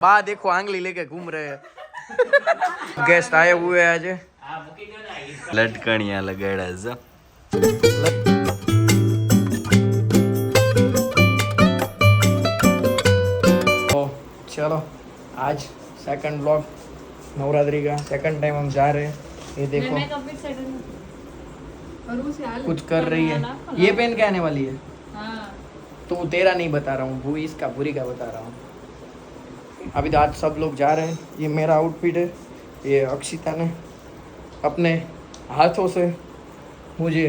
बा देखो आंगली लेके घूम रहे हैं। गेस्ट आए हुए हैं आज। लटकणिया लगाड़ा जो तो चलो आज सेकंड व्लॉग नवरात्रि का सेकंड टाइम हम जा रहे हैं। ये देखो कुछ कर रही है। ये पेन क्या आने वाली है? तो तेरा नहीं बता रहा हूँ, वो इसका पूरी का बता रहा हूँ। अभी तो आज सब लोग जा रहे हैं। ये मेरा आउटफिट है। ये अक्षिता ने अपने हाथों से मुझे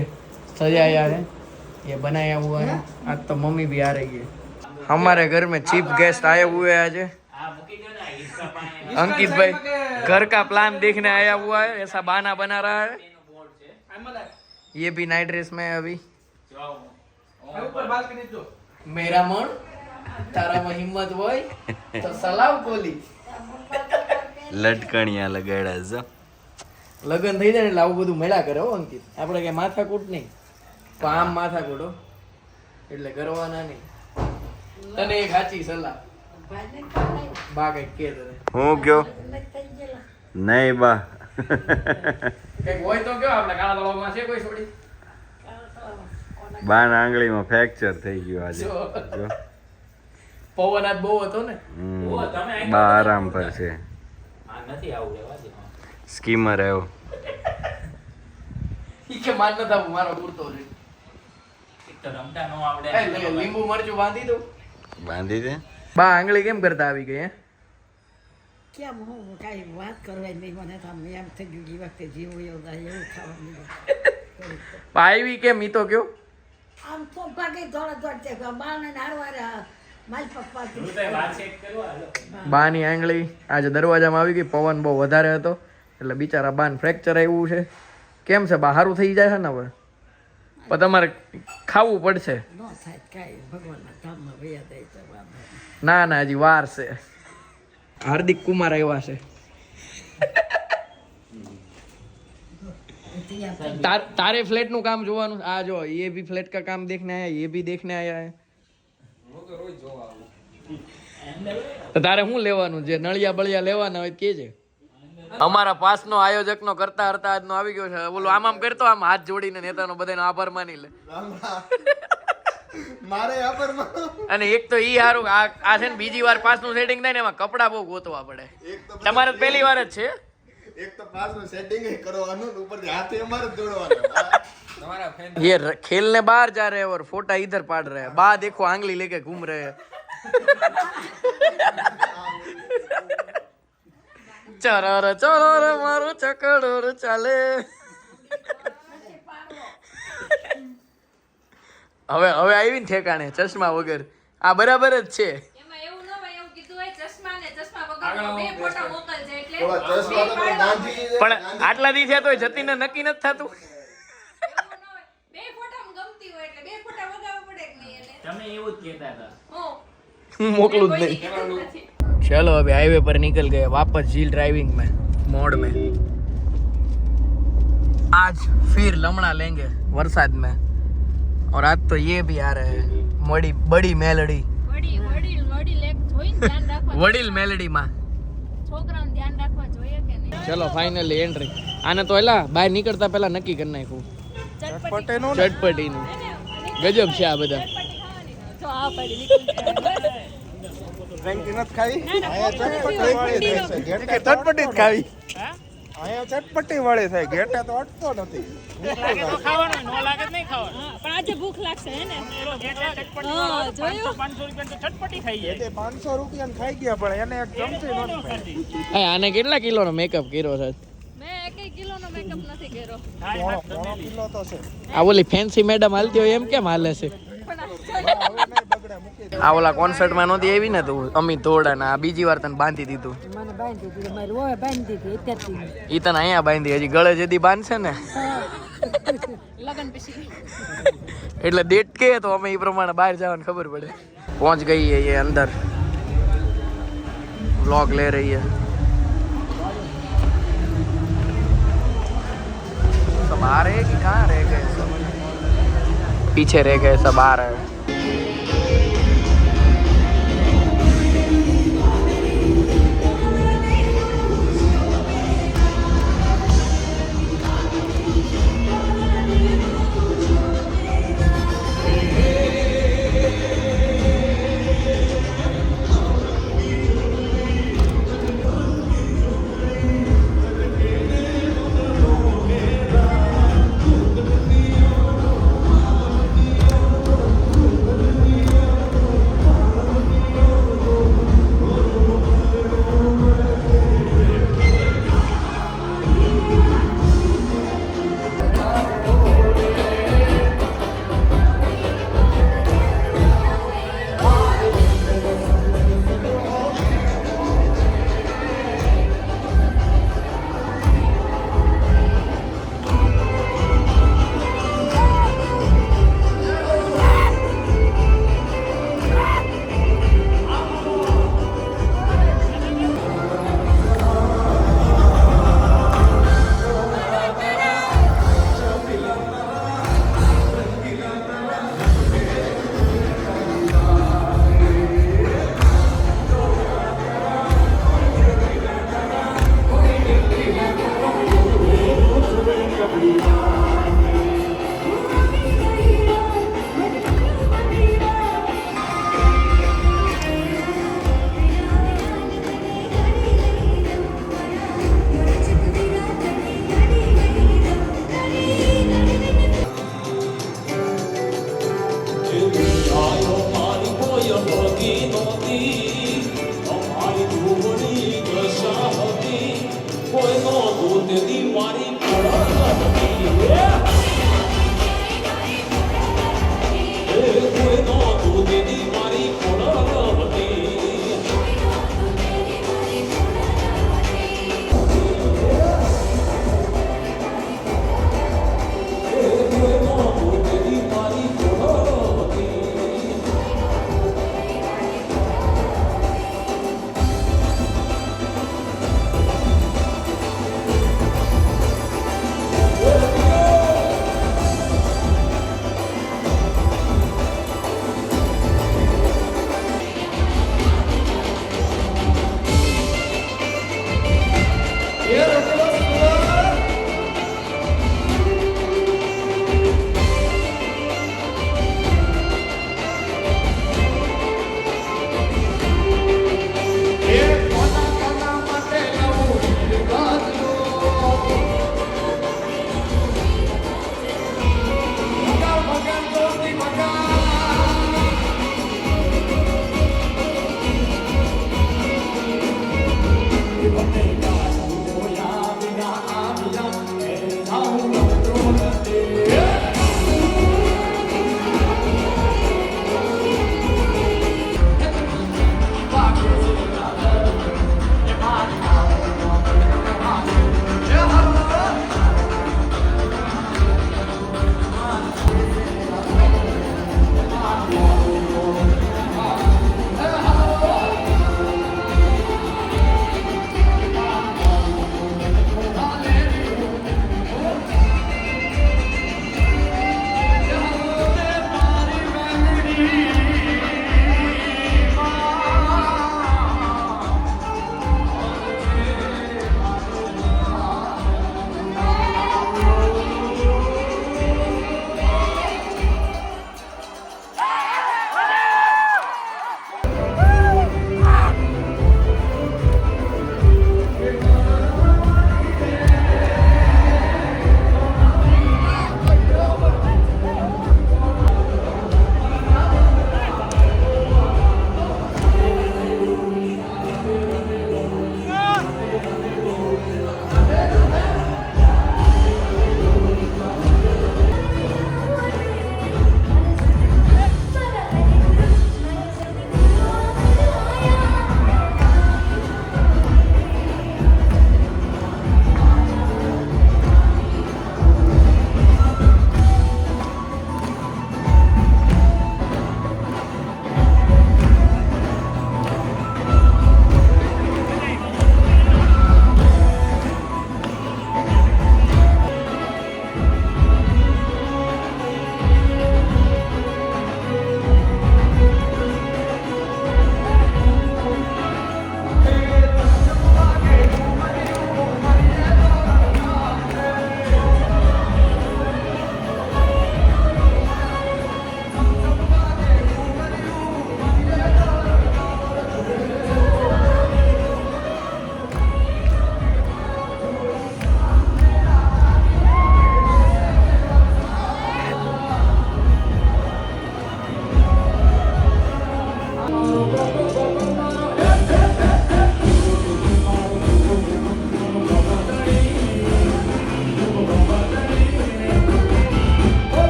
सजाया है, ये बनाया हुआ है। आज तो मम्मी भी आ रही है। हमारे घर में चीफ गेस्ट आए हुए हैं आज। अंकित भाई घर का प्लान देखने आया हुआ है, ऐसा बहाना बना रहा है। ये भी नाइट ड्रेस में है अभी। मेरा मन तारा में हिम्मत હોય તો સલાવ કોલી લટકણિયા લગાડ્યા છે। લગન થઈ જાય એટલે આવું બધું મળ્યા કરે હો અંકિત। આપણે કે માથાકૂટ નહીં, તો આમ માથાકૂટ હો, એટલે કરવાના નહીં। તને એક સાચી સલાહ બા કઈક કે તને હું કયો નહીં બા કઈક હોય તો કયો। આપણે કાળા તળાવમાં છે કોઈ છોડી? બાના આંગળીમાં ફ્રેક્ચર થઈ ગયું આજે। જો પવન આજ બહુ હતો ને, બા આરામ પર છે। સ્કીમર આવ્યો ઈ કે માન ન થાવું મારો પૂરતો છે। એક તો રમતા નો આવડે। લીંબુ મરચું બાંધી દો, બાંધી દે। બા આંગળી કેમ કરતા આવી ગઈ? હે કેમ હું કાઈ વાત કરવા નહીં, મને તો એમ થઈ ગયું કે વખતે જીવો એવું ખાવા મળ્યું। આવી કેમ ઈ તો કયો? આમ તો ભાગે દોડ દોડ છે બાને નારવાર માલ પપ્પા બાની આંગળી આજે દરવાજામાં આવી ગઈ। પવન બહુ વધારે હતો એટલે બિચારા બાન ફ્રેક્ચર આવ્યું છે। કેમ છે બા? સારું થઈ જાય છે ને હવે? પણ તમારે ખાવું પડશે। નો થાય કાઈ, ભગવાનના ધામમાં વયા જાય તો ના ના હજી વાર છે। હાર્દિક કુમાર આવ્યા છે। तारे फ्लैट નું કામ જોવાનું। આ જો ये भी फ्लैट का काम देखने आया, ये भी देखने आया है। તો તારે શું લેવાનું? જે નળિયા બળિયા લેવાના હોય કે છે। અમારા પાસનો આયોજકનો કરતા હરતા આજનો આવી ગયો છે। બોલો આમ આમ કરતો, આમ હાથ જોડીને નેતાનો બધાનો આભાર માની લે। મારે આભાર માનો। અને એક તો ઈ હારું આ છે ને બીજી વાર પાસનું સેટિંગ થાય ને એમાં કપડા બહુ ગોતવા પડે। તમારે પહેલી વાર જ છે। एक तो पास में सेटिंग ही करवानो, ऊपर हाथ हमारे जोड़वाना। तुम्हारा फैन ये खेलने बाहर जा रहे हैं और फोटा इधर पाड़ रहे हैं। बा देखो आंगली लेके घूम रहे हैं। चलो रे मारो चकड़ो रे चाले। હવે હવે આવી ને ઠેકાણે ચશ્મા વગર આ બરાબર જ છે। પણ આટલા દી થયા તોય જતીને નક્કી નથી થતું। હું મોકલું જ નહીં। चलो अभी हाईवे पर निकल गए वापस झील ड्राइविंग में मोड़ में। आज फिर लमड़ा लेंगे बरसात में। और आज तो ये भी आ रहे हैं बड़ी मेलडी वडील मेलडी में। चलो फाइनली एंट्री। आने तो एला बाहर निकलता पहला नक्की कर नाख्યું ચટપટીનું। ગજબ છે આ બધા। चटपटी खावी आया चटपटी वाले થાય ગેટે તો અટતો નથી। ખાવાનો નો લાગે નહીં ખાવાનો, પણ આજે ભૂખ લાગશે હે ને ચટપટી જોયું 500 રૂપિયા તો ચટપટી ખાઈ જાય। 500 રૂપિયા ખાઈ ગયા, પણ એને એક ચમચી નો ખાઈ। આને કેટલા કિલોનો મેકઅપ કર્યો છે? મેં 1 કિલોનો મેકઅપ નથી કર્યો। પોણો કિલો તો છે। આ ઓલી ફેન્સી મેડમ હાલતી હોય એમ કેમ હાલે છે? આ ઓલા કોન્સર્ટ માં નહોતી આવી ને તું અમિત ધોડા ના, બીજી વાર તને બાંધી દીધું। મને બાંધી દીધી, મારી ઓય બાંધી દીધી અત્યારથી। ઈ તને અહીંયા બાંધી, હજી ગળે જદી બાંધશે ને લગન પછી એટલે ડેટ કે તો અમે એ પ્રમાણે બહાર જવાની ખબર પડે। પહોંચ ગઈ है ये अंदर, व्लॉग ले रही है। सब आ रहे कि कहाँ रह गए? पीछे रह गए, सब आ रहे हैं।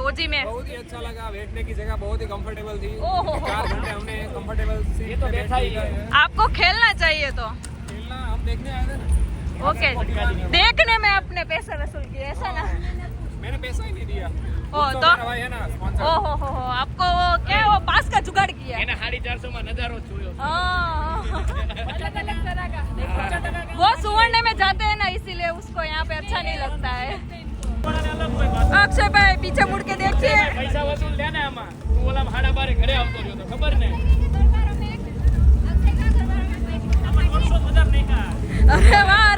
ओजी में? बहुत ही अच्छा लगा, बैठने की जगह बहुत ही कंफर्टेबल थी। ओहो। 4 घंटे हमने कंफर्टेबल ये तो बैठा ही है। आपको खेलना चाहिए तो खेलना हम देखने आए थे ना। ओके, देखने में अपने पैसे वसूल किए ऐसा ना? मैंने पैसा ही नहीं दिया। ओ तो मेरा भाई है ना स्पॉन्सर। ओ हो आपको वो क्या वो पास का जुगाड़ किया એને 450 માં નજારો જ જોયો अलग अलग तरह का वो सुवर्ण में जाते हैं ना इसीलिए उसको यहाँ पे अच्छा नहीं लगता है अक्षय भाई पीछे मुड़ के देखिए પૈસા વસૂલ લે ને આમાં તું ઓલા 12:30 ઘરે આવતો રહ્યો તો ખબર ને આમાં 100 મજાક નહીં કા अरे वाह